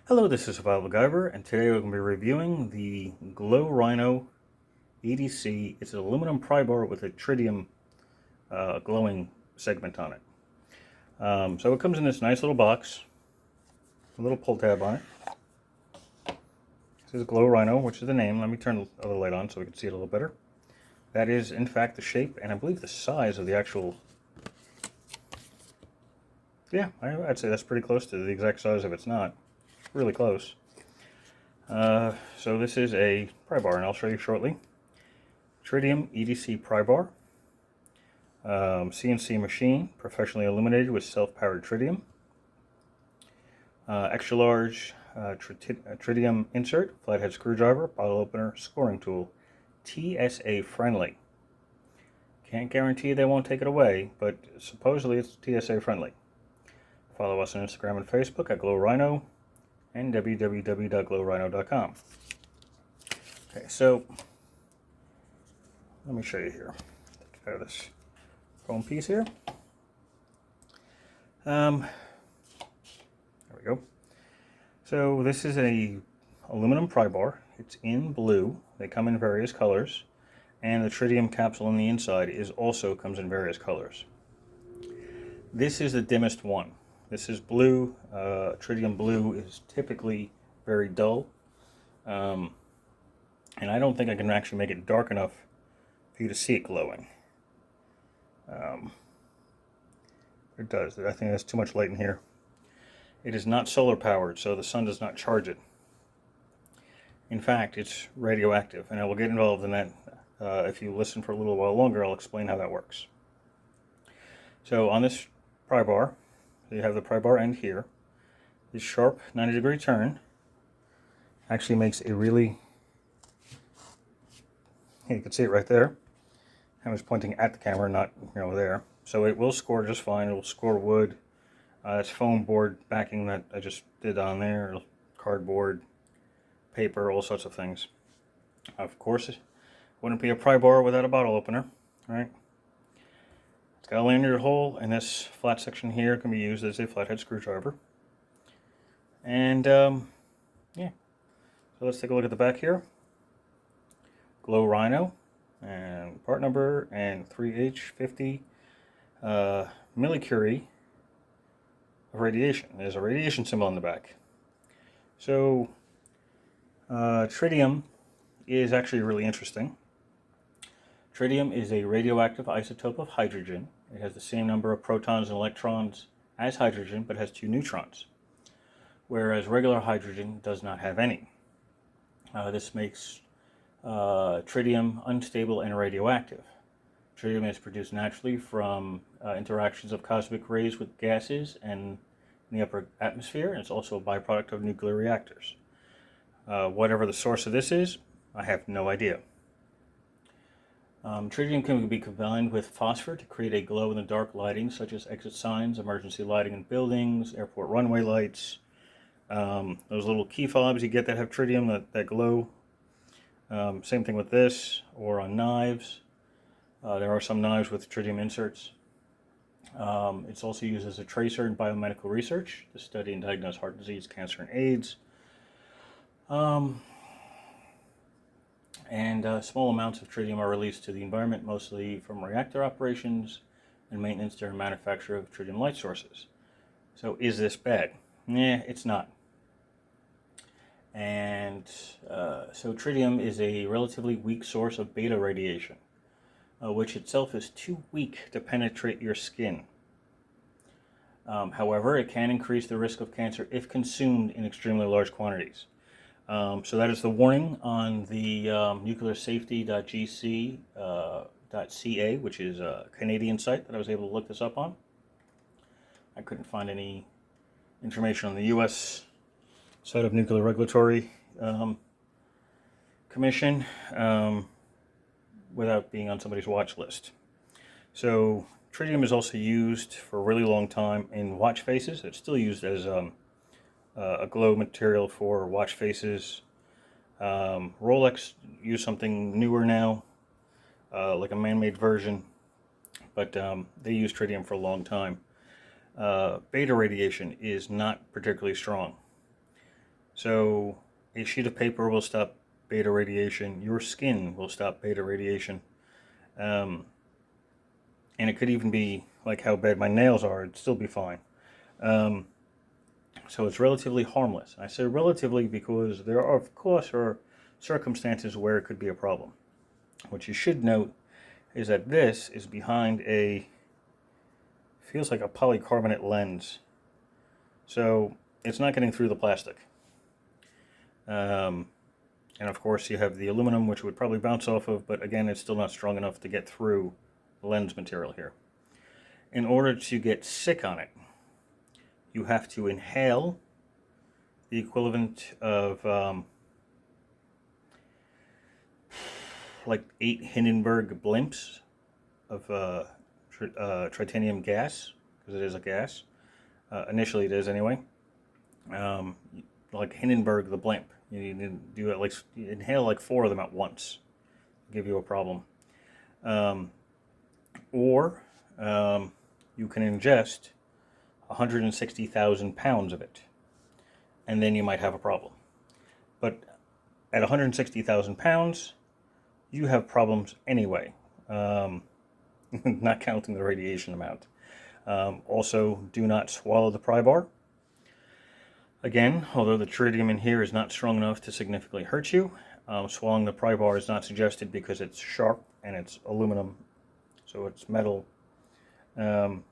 Hello, this is Survival-gyver, and today we're going to be reviewing the Glow Rhino EDC. It's an aluminum pry bar with a tritium glowing segment on it. So it comes in this nice little box, a little pull tab on it. This is Glow Rhino, which is the name. Let me turn the other light on so we can see it a little better. That is, in fact, the shape and I believe the size of the actual... Yeah, I'd say that's pretty close to the exact size if it's not. Really close. So this is a pry bar, and I'll show you shortly. Tritium EDC pry bar. CNC machine, professionally illuminated with self-powered tritium. Extra large tritium insert, flathead screwdriver, bottle opener, scoring tool. TSA friendly. Can't guarantee they won't take it away, but supposedly it's TSA friendly. Follow us on Instagram and Facebook at Glow Rhino and www.glowrhino.com. Okay, so let me show you here. Take out of this foam piece here. There we go. So this is a aluminum pry bar. It's in blue. They come in various colors, and the tritium capsule on the inside comes in various colors. This is the dimmest one. This is blue. Tritium blue is typically very dull, and I don't think I can actually make it dark enough for you to see it glowing. It does. I think there's too much light in here. It is not solar powered, so the sun does not charge it. In fact, it's radioactive, and I will get involved in that. If you listen for a little while longer, I'll explain how that works. So on this pry bar, you have the pry bar end here. This sharp 90-degree turn actually makes a really... You can see it right there. I was pointing at the camera, not there. So it will score just fine. It will score wood. It's foam board backing that I just did on there, cardboard, paper, all sorts of things. Of course, it wouldn't be a pry bar without a bottle opener, right? It's got a lanyard hole, and this flat section here can be used as a flathead screwdriver. And yeah, so let's take a look at the back here. Glow Rhino, and part number, and 3H50 millicurie of radiation. There's a radiation symbol on the back. So tritium is actually really interesting. Tritium is a radioactive isotope of hydrogen. It has the same number of protons and electrons as hydrogen, but has 2 neutrons, whereas regular hydrogen does not have any. This makes tritium unstable and radioactive. Tritium is produced naturally from interactions of cosmic rays with gases and in the upper atmosphere, and it's also a byproduct of nuclear reactors. Whatever the source of this is, I have no idea. Tritium can be combined with phosphor to create a glow-in-the-dark lighting, such as exit signs, emergency lighting in buildings, airport runway lights. Those little key fobs you get that have tritium that glow. Same thing with this, or on knives. There are some knives with tritium inserts. It's also used as a tracer in biomedical research to study and diagnose heart disease, cancer, and AIDS. Small amounts of tritium are released to the environment, mostly from reactor operations and maintenance during manufacture of tritium light sources. So is this bad? Nah, it's not. And so tritium is a relatively weak source of beta radiation, which itself is too weak to penetrate your skin. However, it can increase the risk of cancer if consumed in extremely large quantities. So that is the warning on the nuclearsafety.gc.ca, which is a Canadian site that I was able to look this up on. I couldn't find any information on the U.S. side of Nuclear Regulatory Commission without being on somebody's watch list. So tritium is also used for a really long time in watch faces. It's still used as a glow material for watch faces. Rolex use something newer now, like a man-made version, but they use tritium for a long time. Beta radiation is not particularly strong. So a sheet of paper will stop beta radiation. Your skin will stop beta radiation. And it could even be like how bad my nails are. It'd still be fine. So it's relatively harmless. I say relatively because there are, of course, are circumstances where it could be a problem. What you should note is that this is behind a, feels like a polycarbonate lens. So it's not getting through the plastic. And of course you have the aluminum, which would probably bounce off of, but again, it's still not strong enough to get through the lens material here. In order to get sick on it, you have to inhale the equivalent of like 8 Hindenburg blimps of tritium gas, because it is a gas. Initially it is anyway. Like Hindenburg the blimp. You need to do it like, you inhale like 4 of them at once. It'll give you a problem. Or you can ingest 160,000 pounds of it, and then you might have a problem. But at 160,000 pounds, you have problems anyway, not counting the radiation amount. Also, do not swallow the pry bar. Again, although the tritium in here is not strong enough to significantly hurt you, swallowing the pry bar is not suggested because it's sharp and it's aluminum, so it's metal, and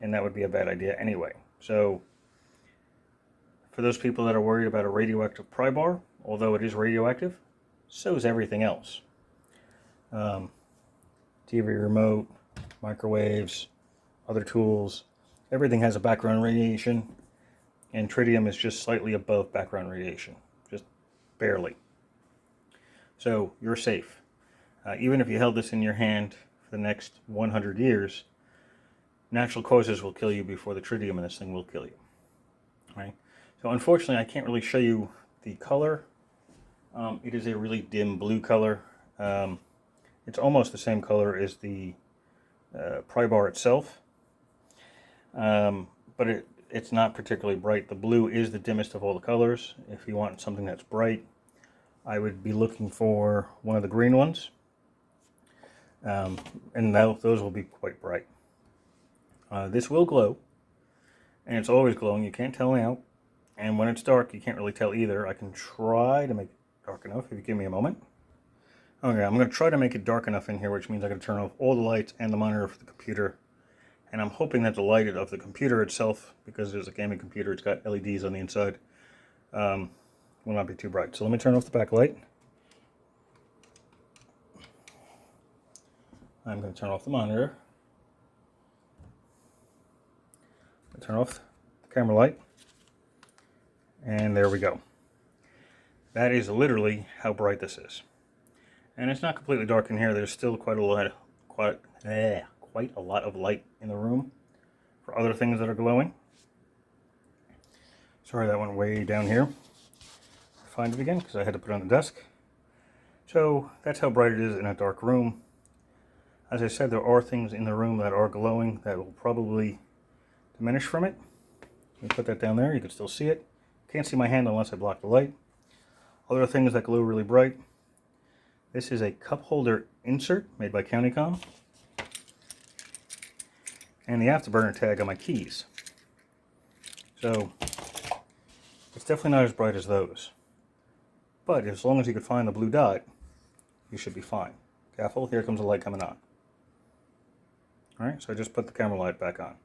that would be a bad idea anyway. So, for those people that are worried about a radioactive pry bar, although it is radioactive, so is everything else. TV remote, microwaves, other tools, everything has a background radiation, and tritium is just slightly above background radiation, just barely. So you're safe. Even if you held this in your hand for the next 100 years, natural causes will kill you before the tritium in this thing will kill you. Right? So unfortunately, I can't really show you the color. It is a really dim blue color. It's almost the same color as the pry bar itself, but it's not particularly bright. The blue is the dimmest of all the colors. If you want something that's bright, I would be looking for one of the green ones, and those will be quite bright. This will glow, and it's always glowing. You can't tell now, and when it's dark, you can't really tell either. I can try to make it dark enough if you give me a moment. Okay, I'm going to try to make it dark enough in here, which means I'm going to turn off all the lights and the monitor for the computer. And I'm hoping that the light of the computer itself, because it's a gaming computer, it's got LEDs on the inside, will not be too bright. So let me turn off the backlight. I'm going to turn off the monitor. Turn off the camera light. And there we go. That is literally how bright this is. And it's not completely dark in here. There's still quite a lot of light in the room for other things that are glowing. Sorry, that went way down here. Find it again because I had to put it on the desk. So that's how bright it is in a dark room. As I said, there are things in the room that are glowing that will probably diminish from it. Let me put that down there. You can still see it. Can't see my hand unless I block the light. Other things that glow really bright. This is a cup holder insert made by CountyComm. And the afterburner tag on my keys. So, it's definitely not as bright as those. But as long as you can find the blue dot, you should be fine. Careful, here comes the light coming on. Alright, so I just put the camera light back on.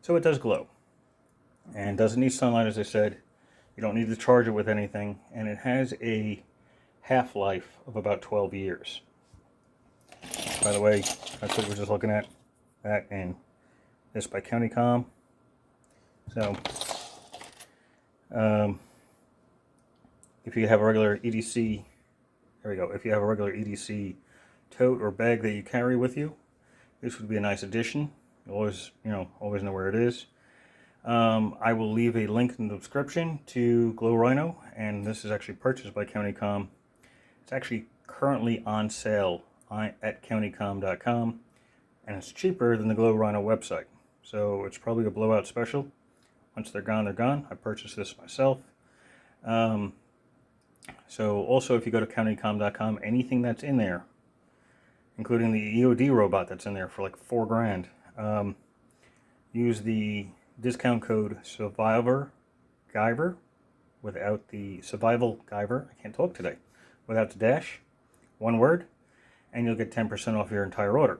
So it does glow. And doesn't need sunlight, as I said. You don't need to charge it with anything. And it has a half-life of about 12 years. By the way, that's what we're just looking at. That and this by CountyComm. So, if you have a regular EDC, there we go. If you have a regular EDC tote or bag that you carry with you, this would be a nice addition. You always know where it is. I will leave a link in the description to Glow Rhino, and this is actually purchased by CountyComm. It's actually currently on sale at countycomm.com, and it's cheaper than the Glow Rhino website. So it's probably a blowout special. Once they're gone, they're gone. I purchased this myself. So also, if you go to countycomm.com, anything that's in there, including the EOD robot that's in there for like $4 grand, use the discount code Survival-gyver without the Survival-gyver. I can't talk today. Without the dash, one word, and you'll get 10% off your entire order.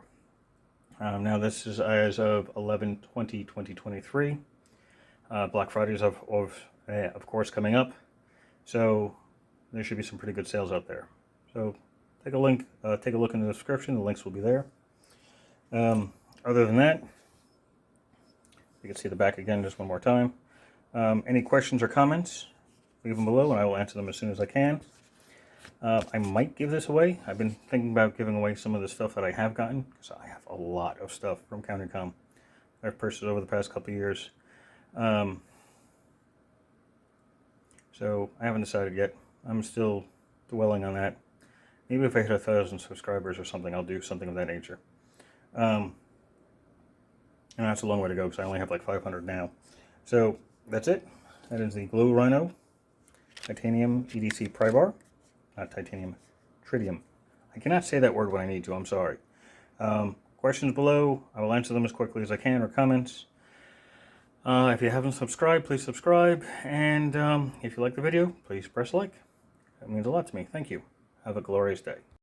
Now this is as of 11/20/2023. Black Friday is of course coming up, so there should be some pretty good sales out there. So take a look in the description. The links will be there. Other than that, you can see the back again just one more time. Any questions or comments, leave them below and I will answer them as soon as I can. I might give this away. I've been thinking about giving away some of the stuff that I have gotten, because I have a lot of stuff from countycomm I've purchased over the past couple of years. So I haven't decided yet. I'm still dwelling on that. Maybe if I hit 1,000 subscribers or something, I'll do something of that nature. And that's a long way to go, because I only have like 500 now. So that's it. That is the Glow Rhino Titanium EDC Pry Bar. Not titanium, tritium. I cannot say that word when I need to, I'm sorry. Questions below, I will answer them as quickly as I can, or comments. If you haven't subscribed, please subscribe. And if you like the video, please press like. That means a lot to me. Thank you. Have a glorious day.